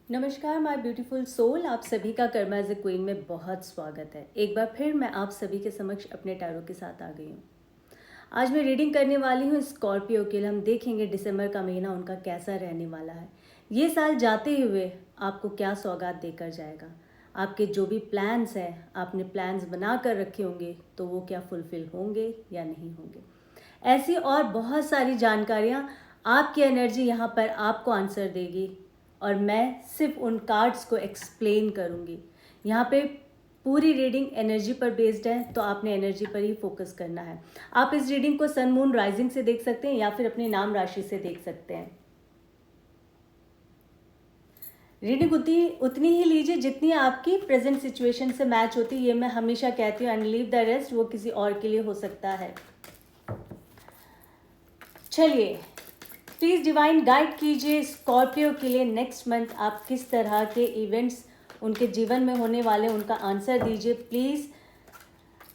नमस्कार my beautiful soul, आप सभी का कर्मा एज ए क्वीन में बहुत स्वागत है। एक बार फिर मैं आप सभी के समक्ष अपने टैरो के साथ आ गई हूँ। आज मैं रीडिंग करने वाली हूँ स्कॉर्पियो के लिए। हम देखेंगे दिसंबर का महीना उनका कैसा रहने वाला है। ये साल जाते हुए आपको क्या सौगात देकर जाएगा। आपके जो भी प्लान्स हैं, आपने प्लान्स बना कर रखे होंगे तो वो क्या फुलफिल होंगे या नहीं होंगे। ऐसी और बहुत सारी जानकारियाँ आपकी एनर्जी यहाँ पर आपको आंसर देगी और मैं सिर्फ उन कार्ड्स को एक्सप्लेन करूँगी। यहाँ पे पूरी रीडिंग एनर्जी पर बेस्ड है, तो आपने एनर्जी पर ही फोकस करना है। आप इस रीडिंग को सन मून राइजिंग से देख सकते हैं या फिर अपनी नाम राशि से देख सकते हैं। रीडिंग उतनी ही लीजिए जितनी आपकी प्रेजेंट सिचुएशन से मैच होती है। ये मैं हमेशा कहती हूँ, एंड लीव द रेस्ट, वो किसी और के लिए हो सकता है। चलिए, प्लीज़ डिवाइन गाइड कीजिए स्कॉर्पियो के लिए नेक्स्ट मंथ आप किस तरह के इवेंट्स उनके जीवन में होने वाले, उनका आंसर दीजिए प्लीज़।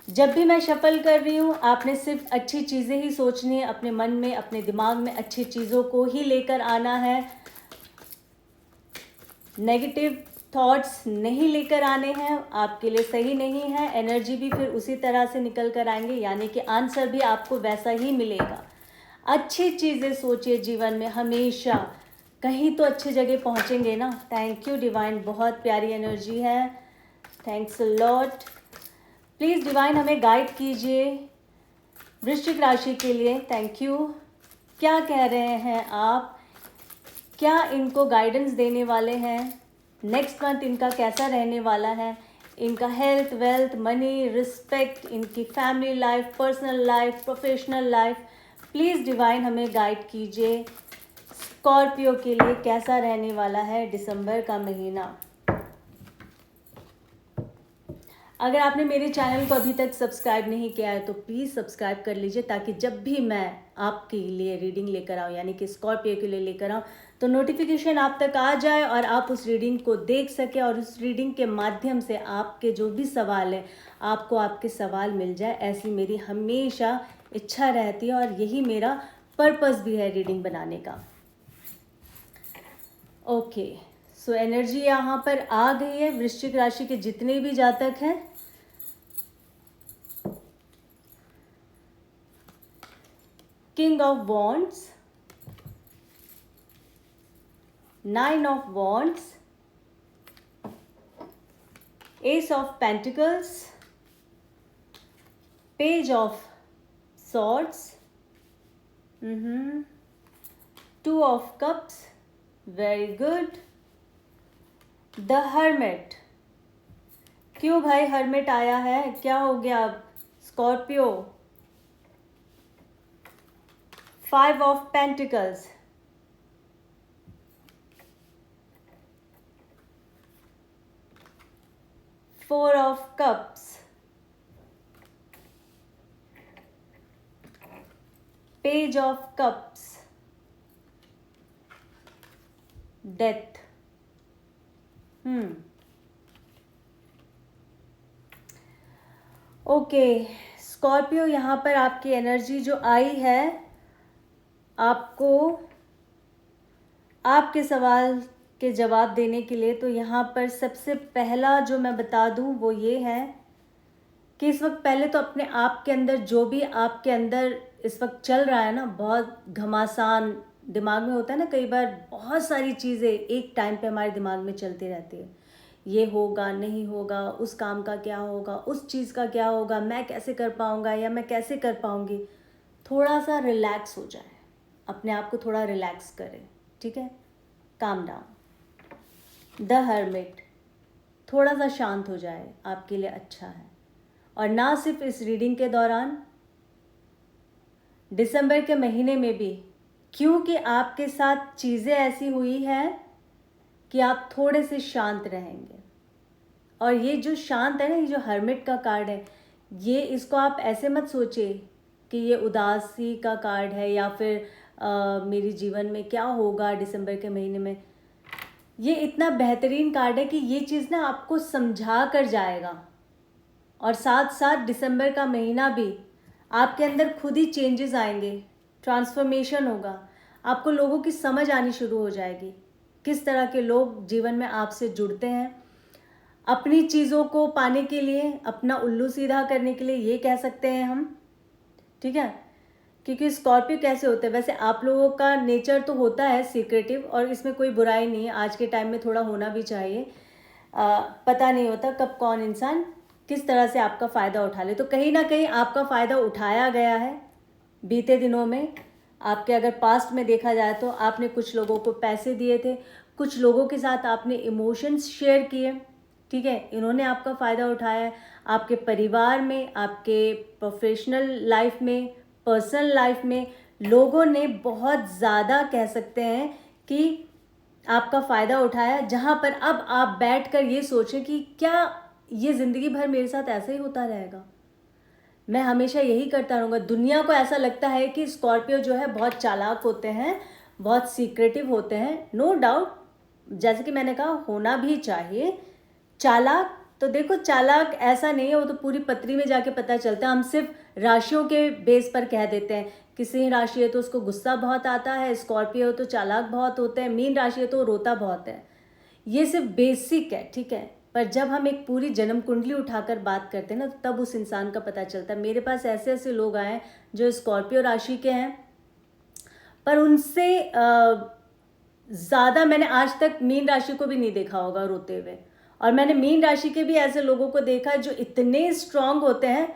जब भी मैं शफल कर रही हूँ, आपने सिर्फ अच्छी चीज़ें ही सोचनी है। अपने मन में, अपने दिमाग में अच्छी चीज़ों को ही लेकर आना है। नेगेटिव थॉट्स नहीं लेकर आने हैं, आपके लिए सही नहीं है। एनर्जी भी फिर उसी तरह से निकल कर आएंगे, यानी कि आंसर भी आपको वैसा ही मिलेगा। अच्छी चीज़ें सोचिए जीवन में हमेशा, कहीं तो अच्छी जगह पहुंचेंगे ना। थैंक यू डिवाइन, बहुत प्यारी एनर्जी है। Thanks a lot. Please divine हमें गाइड कीजिए वृश्चिक राशि के लिए। Thank you. क्या कह रहे हैं आप, क्या इनको गाइडेंस देने वाले हैं, नेक्स्ट मंथ इनका कैसा रहने वाला है। इनका हेल्थ, वेल्थ, मनी, रिस्पेक्ट, इनकी family life, personal life, professional life. Please divine हमें गाइड कीजिए स्कॉर्पियो के लिए कैसा रहने वाला है दिसंबर का महीना। अगर आपने मेरे चैनल को अभी तक सब्सक्राइब नहीं किया है तो प्लीज़ सब्सक्राइब कर लीजिए, ताकि जब भी मैं आपके लिए रीडिंग लेकर आऊँ, यानी कि स्कॉर्पियो के लिए लेकर आऊँ, तो नोटिफिकेशन आप तक आ जाए और आप उस रीडिंग को देख सकें और उस रीडिंग के माध्यम से आपके जो भी सवाल हैं आपको आपके सवाल मिल जाए। ऐसी मेरी हमेशा इच्छा रहती है और यही मेरा पर्पस भी है रीडिंग बनाने का। ओके, सो एनर्जी यहाँ पर आ गई है। वृश्चिक राशि के जितने भी जातक हैं, King of Wands, Nine of Wands, Ace of Pentacles, Page of Swords, Two of Cups, very good. The Hermit, क्यों भाई हर्मिट आया है, क्या हो गया अब Scorpio. Five of Pentacles, Four of Cups, Page of Cups, Death। Okay Scorpio, यहाँ पर आपकी एनर्जी जो आई है, आपको आपके सवाल के जवाब देने के लिए, तो यहाँ पर सबसे पहला जो मैं बता दूँ वो ये है कि इस वक्त पहले तो अपने आप के अंदर जो भी आपके अंदर इस वक्त चल रहा है ना, बहुत घमासान दिमाग में होता है ना, कई बार बहुत सारी चीज़ें एक टाइम पे हमारे दिमाग में चलती रहती है। ये होगा, नहीं होगा, उस काम का क्या होगा, उस चीज़ का क्या होगा, मैं कैसे कर पाऊँगा या मैं कैसे कर पाऊँगी। थोड़ा सा रिलैक्स हो जाए, अपने आप को थोड़ा रिलैक्स करें, ठीक है। Calm down. द हर्मिट, थोड़ा सा शांत हो जाए, आपके लिए अच्छा है। और ना सिर्फ इस रीडिंग के दौरान, दिसंबर के महीने में भी, क्योंकि आपके साथ चीज़ें ऐसी हुई हैं कि आप थोड़े से शांत रहेंगे। और ये जो शांत है ना, ये जो हर्मिट का कार्ड है, ये इसको आप ऐसे मत सोचिए कि ये उदासी का कार्ड है या फिर मेरे जीवन में क्या होगा दिसंबर के महीने में। ये इतना बेहतरीन कार्ड है कि ये चीज़ ना आपको समझा कर जाएगा। और साथ साथ दिसंबर का महीना भी आपके अंदर खुद ही चेंजेस आएंगे, ट्रांसफॉर्मेशन होगा, आपको लोगों की समझ आनी शुरू हो जाएगी। किस तरह के लोग जीवन में आपसे जुड़ते हैं, अपनी चीज़ों को पाने के लिए, अपना उल्लू सीधा करने के लिए, ये कह सकते हैं हम, ठीक है। क्योंकि स्कॉर्पियो कैसे होते हैं, वैसे आप लोगों का नेचर तो होता है सीक्रेटिव, और इसमें कोई बुराई नहीं है, आज के टाइम में थोड़ा होना भी चाहिए। पता नहीं होता कब कौन इंसान किस तरह से आपका फ़ायदा उठा ले। तो कहीं ना कहीं आपका फ़ायदा उठाया गया है बीते दिनों में। आपके अगर पास्ट में देखा जाए तो आपने कुछ लोगों को पैसे दिए थे, कुछ लोगों के साथ आपने इमोशंस शेयर किए, ठीक है, इन्होंने आपका फ़ायदा उठाया है। आपके परिवार में, आपके प्रोफेशनल लाइफ में, पर्सनल लाइफ में लोगों ने बहुत ज़्यादा कह सकते हैं कि आपका फ़ायदा उठाया, जहाँ पर अब आप बैठकर ये सोचें कि क्या ये ज़िंदगी भर मेरे साथ ऐसा ही होता रहेगा, मैं हमेशा यही करता रहूँगा। दुनिया को ऐसा लगता है कि स्कॉर्पियो जो है बहुत चालाक होते हैं, बहुत सीक्रेटिव होते हैं। नो डाउट, जैसे कि मैंने कहा, होना भी चाहिए चालाक। तो देखो, चालाक ऐसा नहीं है, वो तो पूरी पत्री में जाके पता चलता है। हम सिर्फ राशियों के बेस पर कह देते हैं कि सिंह राशि है तो उसको गुस्सा बहुत आता है, स्कॉर्पियो हो तो चालाक बहुत होते हैं, मीन राशि है तो रोता बहुत है। ये सिर्फ बेसिक है, ठीक है। पर जब हम एक पूरी जन्म कुंडली उठाकर बात करते हैं ना, तब उस इंसान का पता चलता है। मेरे पास ऐसे ऐसे लोग आए जो स्कॉर्पियो राशि के हैं, पर उनसे ज़्यादा मैंने आज तक मीन राशि को भी नहीं देखा होगा रोते हुए। और मैंने मीन राशि के भी ऐसे लोगों को देखा जो इतने स्ट्रांग होते हैं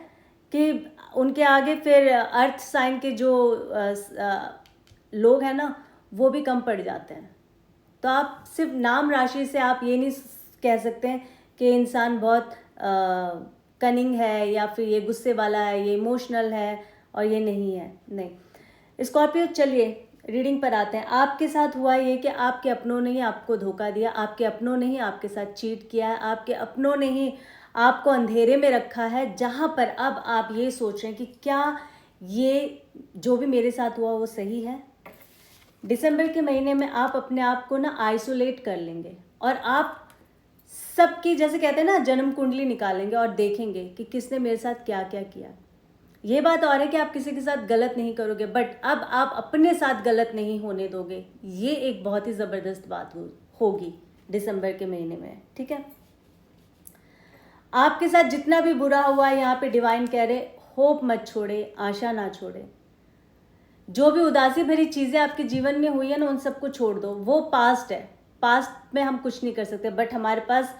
कि उनके आगे फिर अर्थ साइन के जो लोग हैं ना, वो भी कम पड़ जाते हैं। तो आप सिर्फ नाम राशि से आप ये नहीं कह सकते हैं कि इंसान बहुत कनिंग है, या फिर ये गुस्से वाला है, ये इमोशनल है और ये नहीं है। नहीं स्कॉर्पियो, चलिए रीडिंग पर आते हैं। आपके साथ हुआ ये कि आपके अपनों ने ही आपको धोखा दिया, आपके अपनों ने ही आपके साथ चीट किया है, आपके अपनों ने ही आपको अंधेरे में रखा है, जहाँ पर अब आप ये सोच रहे हैं कि क्या ये जो भी मेरे साथ हुआ वो सही है। दिसंबर के महीने में आप अपने आप को ना आइसोलेट कर लेंगे और आप सबकी, जैसे कहते हैं ना, जन्म कुंडली निकालेंगे और देखेंगे कि किसने मेरे साथ क्या क्या किया। ये बात और है कि आप किसी के साथ गलत नहीं करोगे, बट अब आप अपने साथ गलत नहीं होने दोगे। ये एक बहुत ही ज़बरदस्त बात होगी दिसंबर के महीने में, ठीक है। आपके साथ जितना भी बुरा हुआ है, यहाँ पे डिवाइन कह रहे, होप मत छोड़े, आशा ना छोड़े। जो भी उदासी भरी चीज़ें आपके जीवन में हुई है ना, उन सबको छोड़ दो। वो पास्ट है, पास्ट में हम कुछ नहीं कर सकते, बट हमारे पास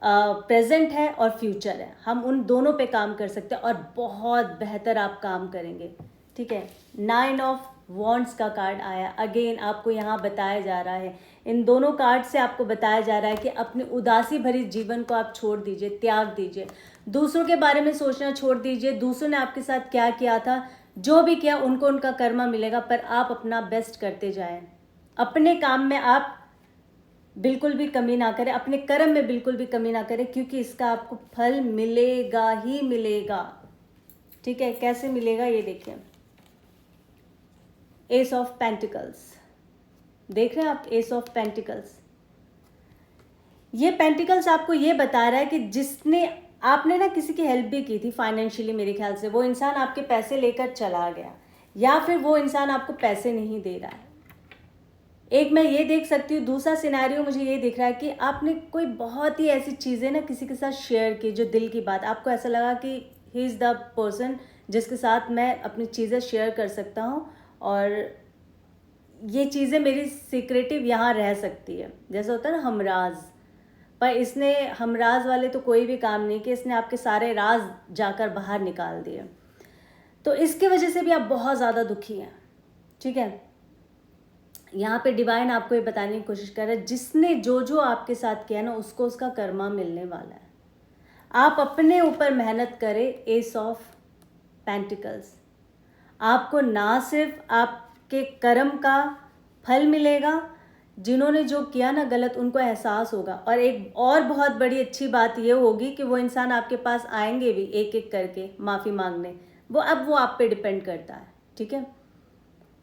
प्रेजेंट है और फ्यूचर है। हम उन दोनों पे काम कर सकते हैं और बहुत बेहतर आप काम करेंगे, ठीक है। 9 ऑफ वॉन्ड्स का कार्ड आया। अगेन आपको यहाँ बताया जा रहा है, इन दोनों कार्ड से आपको बताया जा रहा है कि अपनी उदासी भरी जीवन को आप छोड़ दीजिए, त्याग दीजिए। दूसरों के बारे में सोचना छोड़ दीजिए। दूसरों ने आपके साथ क्या किया था, जो भी किया, उनको उनका कर्मा मिलेगा, पर आप अपना बेस्ट करते जाएं। अपने काम में आप बिल्कुल भी कमी ना करें, अपने कर्म में बिल्कुल भी कमी ना करें, क्योंकि इसका आपको फल मिलेगा ही मिलेगा, ठीक है। कैसे मिलेगा ये देखिए, एस ऑफ पेंटिकल्स देख रहे हैं आप, एस ऑफ पेंटिकल्स। ये पेंटिकल्स आपको ये बता रहा है कि जिसने, आपने ना किसी की हेल्प भी की थी फाइनेंशियली, मेरे ख्याल से वो इंसान आपके पैसे लेकर चला गया, या फिर वो इंसान आपको पैसे नहीं दे रहा है। एक मैं ये देख सकती हूँ, दूसरा सिनेरियो मुझे ये दिख रहा है कि आपने कोई बहुत ही ऐसी चीज़ें ना किसी के साथ शेयर की, जो दिल की बात, आपको ऐसा लगा कि ही इज़ द पर्सन जिसके साथ मैं अपनी चीज़ें शेयर कर सकता हूँ, और ये चीज़ें मेरी सीक्रेटिव यहाँ रह सकती है। जैसा होता है ना हमराज, पर इसने हमराज वाले तो कोई भी काम नहीं किया, इसने आपके सारे राज जाकर बाहर निकाल दिए। तो इसके वजह से भी आप बहुत ज़्यादा दुखी हैं, ठीक है। यहाँ पे डिवाइन आपको ये बताने की कोशिश कर रहा है, जिसने जो जो आपके साथ किया ना, उसको उसका कर्मा मिलने वाला है। आप अपने ऊपर मेहनत करें। एस ऑफ पेंटिकल्स, आपको ना सिर्फ आपके कर्म का फल मिलेगा, जिन्होंने जो किया ना गलत, उनको एहसास होगा। और एक और बहुत बड़ी अच्छी बात ये होगी कि वो इंसान आपके पास आएंगे भी एक एक करके माफ़ी मांगने। वो अब वो आप पे डिपेंड करता है, ठीक है।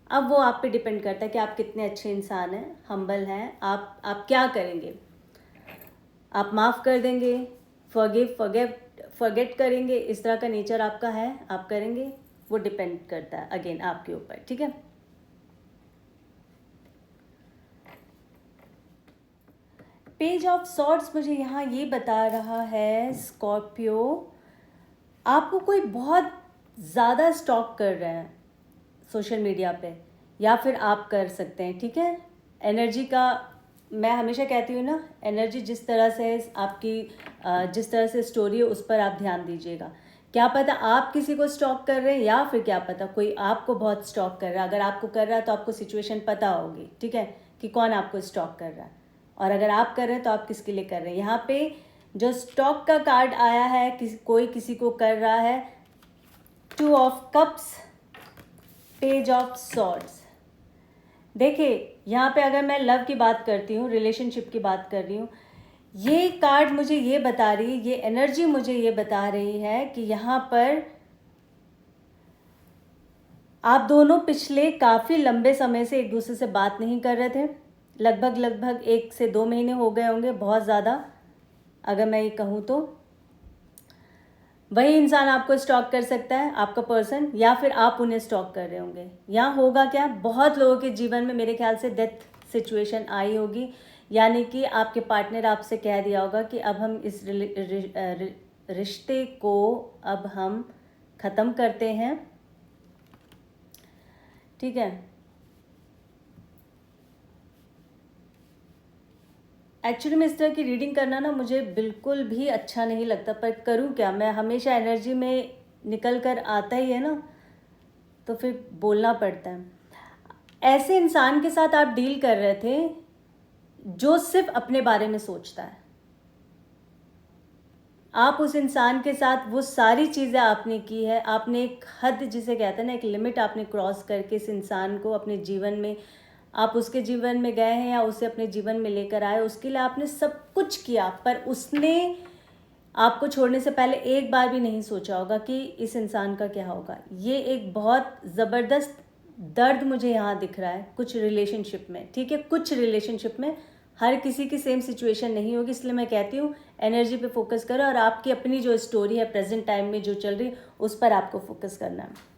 अब वो आप पे डिपेंड करता है कि आप कितने अच्छे इंसान हैं, हम्बल हैं। आप क्या करेंगे, आप माफ़ कर देंगे, फॉरगेट करेंगे, इस तरह का नेचर आपका है, आप करेंगे, वो डिपेंड करता है अगेन आपके ऊपर, ठीक है। पेज ऑफ सॉर्ड्स मुझे यहाँ ये बता रहा है स्कॉर्पियो, आपको कोई बहुत ज़्यादा स्टॉक कर रहे हैं सोशल मीडिया पे, या फिर आप कर सकते हैं, ठीक है। एनर्जी का मैं हमेशा कहती हूँ ना, एनर्जी जिस तरह से आपकी जिस तरह से स्टोरी है उस पर आप ध्यान दीजिएगा। क्या पता आप किसी को स्टॉक कर रहे हैं, या फिर क्या पता कोई आपको बहुत स्टॉक कर रहा है। अगर आपको कर रहा है तो आपको सिचुएशन पता होगी, ठीक है, कि कौन आपको स्टॉक कर रहा है, और अगर आप कर रहे हैं तो आप किसके लिए कर रहे हैं। यहाँ पे जो स्टॉक का कार्ड आया है, कोई किसी को कर रहा है, 2 of cups, page of swords. देखिए यहाँ पे अगर मैं लव की बात करती हूँ, रिलेशनशिप की बात कर रही हूँ, ये कार्ड मुझे ये बता रही है, ये एनर्जी मुझे ये बता रही है कि यहाँ पर आप दोनों पिछले काफ़ी लंबे समय से एक दूसरे से बात नहीं कर रहे थे। लगभग 1 से 2 महीने हो गए होंगे, बहुत ज़्यादा अगर मैं ये कहूँ तो। वही इंसान आपको स्टॉक कर सकता है, आपका पर्सन, या फिर आप उन्हें स्टॉक कर रहे होंगे। यहाँ होगा क्या, बहुत लोगों के जीवन में मेरे ख्याल से डेथ सिचुएशन आई होगी, यानी कि आपके पार्टनर आपसे कह दिया होगा कि अब हम इस रिश्ते को अब हम ख़त्म करते हैं, ठीक है। एक्चुअली में इस तरह की रीडिंग करना ना मुझे बिल्कुल भी अच्छा नहीं लगता, पर करूँ क्या, मैं हमेशा एनर्जी में निकल कर आता ही है ना, तो फिर बोलना पड़ता है। ऐसे इंसान के साथ आप डील कर रहे थे जो सिर्फ अपने बारे में सोचता है। आप उस इंसान के साथ वो सारी चीज़ें आपने की है, आपने एक हद जिसे कहते हैं ना, एक लिमिट आपने क्रॉस करके इस इंसान को अपने जीवन में, आप उसके जीवन में गए हैं या उसे अपने जीवन में लेकर आए, उसके लिए आपने सब कुछ किया, पर उसने आपको छोड़ने से पहले एक बार भी नहीं सोचा होगा कि इस इंसान का क्या होगा। ये एक बहुत ज़बरदस्त दर्द मुझे यहाँ दिख रहा है कुछ रिलेशनशिप में, ठीक है। कुछ रिलेशनशिप में हर किसी की सेम सिचुएशन नहीं होगी, इसलिए मैं कहती हूँ एनर्जी पे फोकस करो और आपकी अपनी जो स्टोरी है प्रेजेंट टाइम में जो चल रही है उस पर आपको फोकस करना है।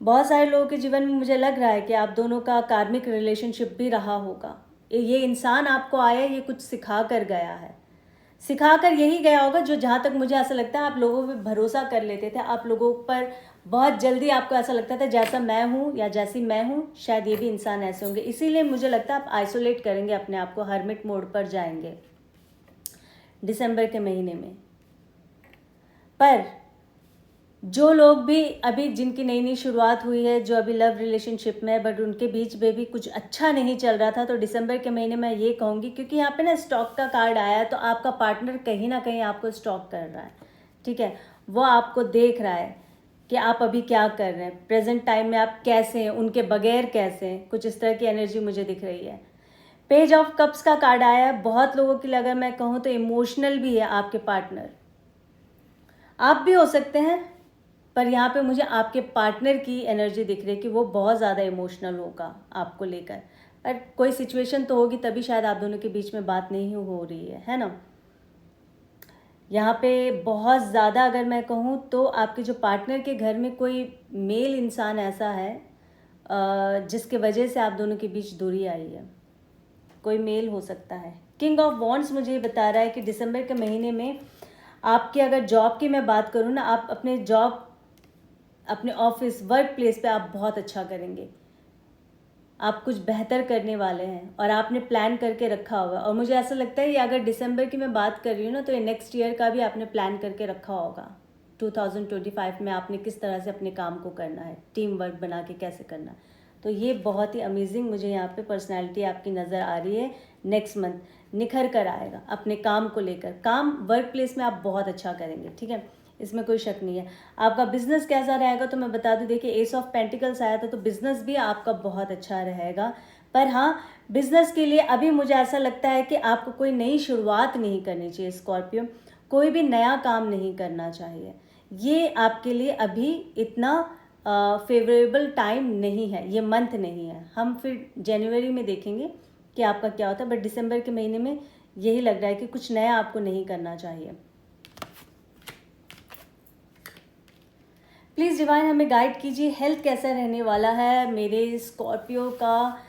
बहुत सारे लोगों के जीवन में मुझे लग रहा है कि आप दोनों का कार्मिक रिलेशनशिप भी रहा होगा। ये इंसान आपको आया, ये कुछ सिखा कर गया है, सिखा कर यही गया होगा जो, जहाँ तक मुझे ऐसा लगता है, आप लोगों पे भरोसा कर लेते थे, आप लोगों पर बहुत जल्दी आपको ऐसा लगता था जैसा मैं हूँ या जैसी मैं हूँ शायद ये भी इंसान ऐसे होंगे, इसीलिए मुझे लगता है आप आइसोलेट करेंगे अपने आप को, हर्मिट मोड पर जाएंगे दिसंबर के महीने में। पर जो लोग भी अभी, जिनकी नई नई शुरुआत हुई है, जो अभी लव रिलेशनशिप में, बट उनके बीच में भी कुछ अच्छा नहीं चल रहा था, तो दिसंबर के महीने में ये कहूँगी, क्योंकि यहाँ पे ना स्टॉक का कार्ड आया है, तो आपका पार्टनर कहीं ना कहीं आपको स्टॉक कर रहा है, ठीक है। वो आपको देख रहा है कि आप अभी क्या कर रहे हैं, प्रेजेंट टाइम में आप कैसे हैं, उनके बगैर कैसे हैं, कुछ इस तरह की एनर्जी मुझे दिख रही है। पेज ऑफ कप्स का कार्ड आया है, बहुत लोगों के लिए अगर मैं कहूँ तो इमोशनल भी है आपके पार्टनर, आप भी हो सकते हैं, पर यहाँ पे मुझे आपके पार्टनर की एनर्जी दिख रही है कि वो बहुत ज़्यादा इमोशनल होगा आपको लेकर, पर कोई सिचुएशन तो होगी तभी शायद आप दोनों के बीच में बात नहीं हो रही है ना। यहाँ पे बहुत ज़्यादा अगर मैं कहूँ तो आपके जो पार्टनर के घर में कोई मेल इंसान ऐसा है जिसके वजह से आप दोनों के बीच दूरी आई है, कोई मेल हो सकता है। किंग ऑफ वॉन्ड्स मुझे ये बता रहा है कि दिसंबर के महीने में आपके, अगर जॉब की मैं बात करूँ ना, आप अपने जॉब, अपने ऑफिस, वर्क प्लेस पे आप बहुत अच्छा करेंगे, आप कुछ बेहतर करने वाले हैं और आपने प्लान करके रखा होगा। और मुझे ऐसा लगता है ये अगर दिसंबर की मैं बात कर रही हूँ ना, तो ये नेक्स्ट ईयर का भी आपने प्लान करके रखा होगा। 2025 में आपने किस तरह से अपने काम को करना है, टीम वर्क बना के कैसे करना है, तो ये बहुत ही अमेजिंग मुझे यहाँ पे पर्सनैलिटी आपकी नज़र आ रही है। नेक्स्ट मंथ निखर कर आएगा अपने काम को लेकर, काम वर्क प्लेस में आप बहुत अच्छा करेंगे, ठीक है, इसमें कोई शक नहीं है। आपका बिजनेस कैसा रहेगा तो मैं बता दूं, देखिए एस ऑफ पेंटिकल्स आया था, तो बिजनेस भी आपका बहुत अच्छा रहेगा। पर हाँ, बिजनेस के लिए अभी मुझे ऐसा लगता है कि आपको कोई नई शुरुआत नहीं करनी चाहिए स्कॉर्पियो, कोई भी नया काम नहीं करना चाहिए, ये आपके लिए अभी इतना फेवरेबल टाइम नहीं है, ये मंथ नहीं है। हम फिर जनवरी में देखेंगे कि आपका क्या होता है, बट दिसंबर के महीने में यही लग रहा है कि कुछ नया आपको नहीं करना चाहिए। प्लीज़ डिवाइन हमें गाइड कीजिए, हेल्थ कैसा रहने वाला है मेरे स्कॉर्पियो का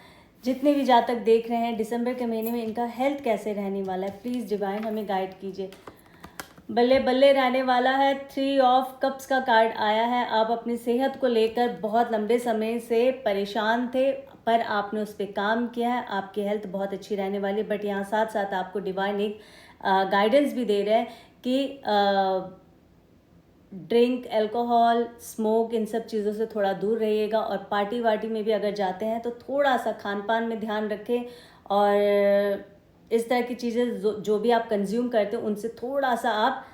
जितने भी जातक देख रहे हैं दिसंबर के महीने में इनका हेल्थ कैसे रहने वाला है, प्लीज़ डिवाइन हमें गाइड कीजिए। बल्ले बल्ले रहने वाला है। 3 ऑफ कप्स का कार्ड आया है। आप अपनी सेहत को लेकर बहुत लंबे समय से परेशान थे, पर आपने उस पर काम किया है। आपकी हेल्थ बहुत अच्छी रहने वाली है। बट यहाँ साथ साथ आपको डिवाइन एक गाइडेंस भी दे रहे हैं कि ड्रिंक, अल्कोहल, स्मोक, इन सब चीज़ों से थोड़ा दूर रहिएगा। और पार्टी वार्टी में भी अगर जाते हैं तो थोड़ा सा खान पान में ध्यान रखें, और इस तरह की चीज़ें जो भी आप कंज्यूम करते हैं उनसे थोड़ा सा आप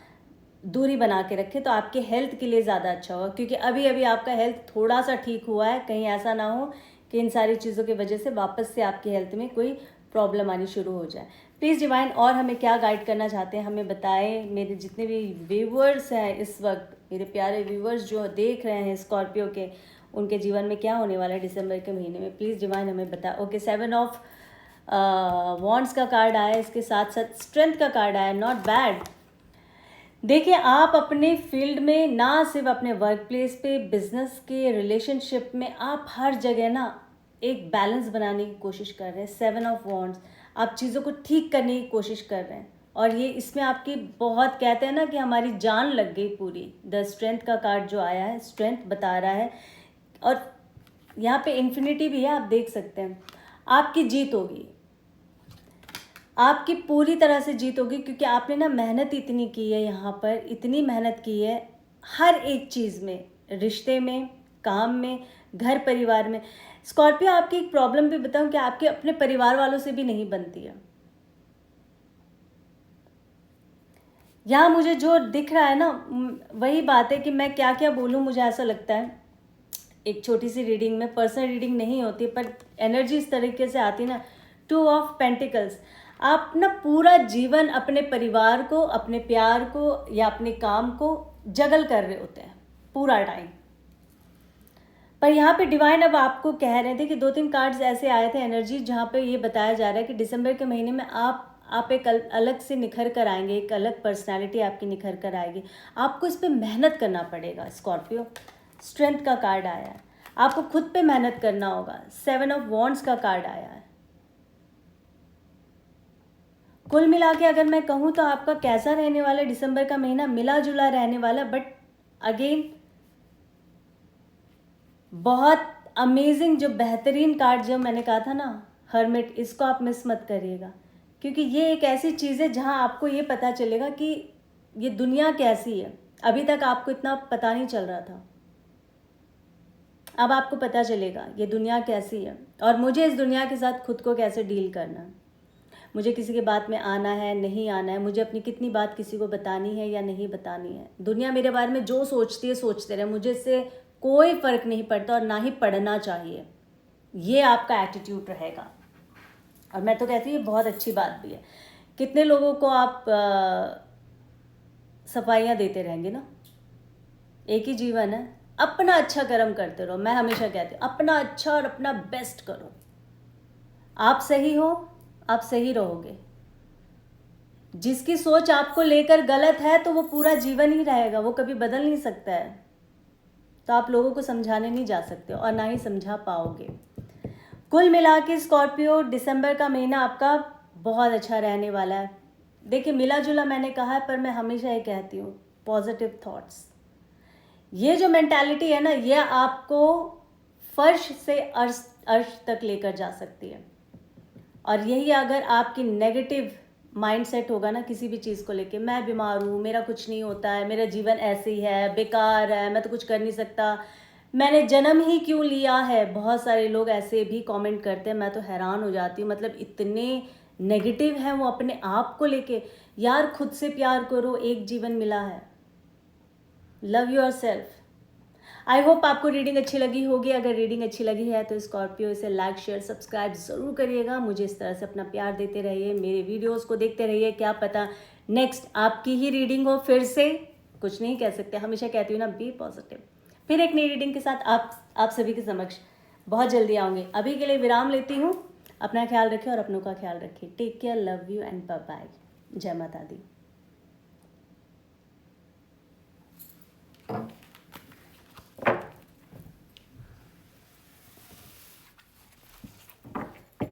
दूरी बना के रखें, तो आपके हेल्थ के लिए ज़्यादा अच्छा होगा। क्योंकि अभी अभी आपका हेल्थ थोड़ा सा ठीक हुआ है, कहीं ऐसा ना हो कि इन सारी चीज़ों की वजह से वापस से आपकी हेल्थ में कोई प्रॉब्लम आनी शुरू हो जाए। प्लीज़ डिवाइन और हमें क्या गाइड करना चाहते हैं हमें बताएं। मेरे जितने भी व्यूवर्स हैं इस वक्त, मेरे प्यारे व्यूवर्स जो देख रहे हैं स्कॉर्पियो के, उनके जीवन में क्या होने वाला है दिसंबर के महीने में, प्लीज़ डिवाइन हमें बताएं। ओके, 7 ऑफ वॉन्ड्स का कार्ड आया, इसके साथ साथ स्ट्रेंथ का कार्ड आया, नॉट बैड। देखिए, आप अपने फील्ड में, ना सिर्फ अपने वर्क प्लेस पे, बिजनेस के, रिलेशनशिप में, आप हर जगह ना एक बैलेंस बनाने की कोशिश कर रहे हैं। 7 ऑफ वॉन्ड्स, आप चीज़ों को ठीक करने की कोशिश कर रहे हैं, और ये इसमें आपकी बहुत, कहते हैं ना कि हमारी जान लग गई पूरी। द स्ट्रेंथ का कार्ड जो आया है, स्ट्रेंथ बता रहा है, और यहाँ पे इन्फिनिटी भी है, आप देख सकते हैं। आपकी जीत होगी, आपकी पूरी तरह से जीत होगी, क्योंकि आपने ना मेहनत इतनी की है, यहाँ पर इतनी मेहनत की है हर एक चीज़ में, रिश्ते में, काम में, घर परिवार में। स्कॉर्पियो, आपकी एक प्रॉब्लम भी बताऊं कि आपके अपने परिवार वालों से भी नहीं बनती है। यहाँ मुझे जो दिख रहा है ना, वही बात है कि मैं क्या क्या बोलूँ, मुझे ऐसा लगता है एक छोटी सी रीडिंग में, पर्सनल रीडिंग नहीं होती, पर एनर्जी इस तरीके से आती ना। 2 ऑफ पेंटिकल्स, आप ना पूरा जीवन अपने परिवार को, अपने प्यार को या अपने काम को जगल कर रहे होते हैं पूरा टाइम। पर यहाँ पे डिवाइन अब आपको कह रहे थे कि 2-3 कार्ड्स ऐसे आए थे एनर्जी, जहाँ पे ये बताया जा रहा है कि दिसंबर के महीने में आप एक अलग से निखर कर आएंगे, एक अलग पर्सनालिटी आपकी निखर कर आएगी। आपको इस पर मेहनत करना पड़ेगा स्कॉर्पियो। स्ट्रेंथ का कार्ड आया है, आपको खुद पे मेहनत करना होगा। 7 ऑफ वॉन्ड्स का कार्ड आया है। कुल मिला के अगर मैं कहूँ तो आपका कैसा रहने वाला है दिसंबर का महीना, मिला जुला रहने वाला, बट अगेन बहुत अमेजिंग, जो बेहतरीन कार्ड जो मैंने कहा था ना, हर्मिट, इसको आप मिस मत करिएगा, क्योंकि ये एक ऐसी चीज़ है जहाँ आपको ये पता चलेगा कि ये दुनिया कैसी है। अभी तक आपको इतना पता नहीं चल रहा था, अब आपको पता चलेगा ये दुनिया कैसी है, और मुझे इस दुनिया के साथ खुद को कैसे डील करना है। मुझे किसी की बात में आना है, नहीं आना है, मुझे अपनी कितनी बात किसी को बतानी है या नहीं बतानी है। दुनिया मेरे बारे में जो सोचती है सोचते रहे, मुझे इससे कोई फ़र्क नहीं पड़ता, और ना ही पड़ना चाहिए। ये आपका एटीट्यूड रहेगा, और मैं तो कहती हूँ ये बहुत अच्छी बात भी है। कितने लोगों को आप सफाइयाँ देते रहेंगे ना, एक ही जीवन है, अपना अच्छा कर्म करते रहो। मैं हमेशा कहती हूँ अपना अच्छा और अपना बेस्ट करो। आप सही हो, आप सही रहोगे। जिसकी सोच आपको लेकर गलत है तो वो पूरा जीवन ही रहेगा, वो कभी बदल नहीं सकता है। तो आप लोगों को समझाने नहीं जा सकते और ना ही समझा पाओगे। कुल मिला के स्कॉर्पियो, दिसंबर का महीना आपका बहुत अच्छा रहने वाला है। देखिए, मिला जुला मैंने कहा है, पर मैं हमेशा ये कहती हूँ पॉजिटिव थॉट्स, ये जो मेंटालिटी है ना, ये आपको फर्श से अर्श तक लेकर जा सकती है। और यही अगर आपकी नेगेटिव माइंडसेट होगा ना किसी भी चीज़ को लेके, मैं बीमार हूँ, मेरा कुछ नहीं होता है, मेरा जीवन ऐसे ही है, बेकार है, मैं तो कुछ कर नहीं सकता, मैंने जन्म ही क्यों लिया है। बहुत सारे लोग ऐसे भी कमेंट करते हैं, मैं तो हैरान हो जाती हूँ, मतलब इतने नेगेटिव हैं वो अपने आप को लेके। यार, खुद से प्यार करो, एक जीवन मिला है, love your self. I hope आपको रीडिंग अच्छी लगी होगी। अगर रीडिंग अच्छी लगी है तो स्कॉर्पियो इसे लाइक, शेयर, सब्सक्राइब ज़रूर करिएगा। मुझे इस तरह से अपना प्यार देते रहिए, मेरे वीडियोस को देखते रहिए। क्या पता नेक्स्ट आपकी ही रीडिंग हो फिर से। कुछ नहीं कह सकते, हमेशा कहती हूँ ना, बी पॉजिटिव। फिर एक नई रीडिंग के साथ आप सभी के समक्ष बहुत जल्दी आऊँगी। अभी के लिए विराम लेती हूँ। अपना ख्याल रखिए और अपनों का ख्याल रखिए। Take care, love you and bye bye. जय माता दी।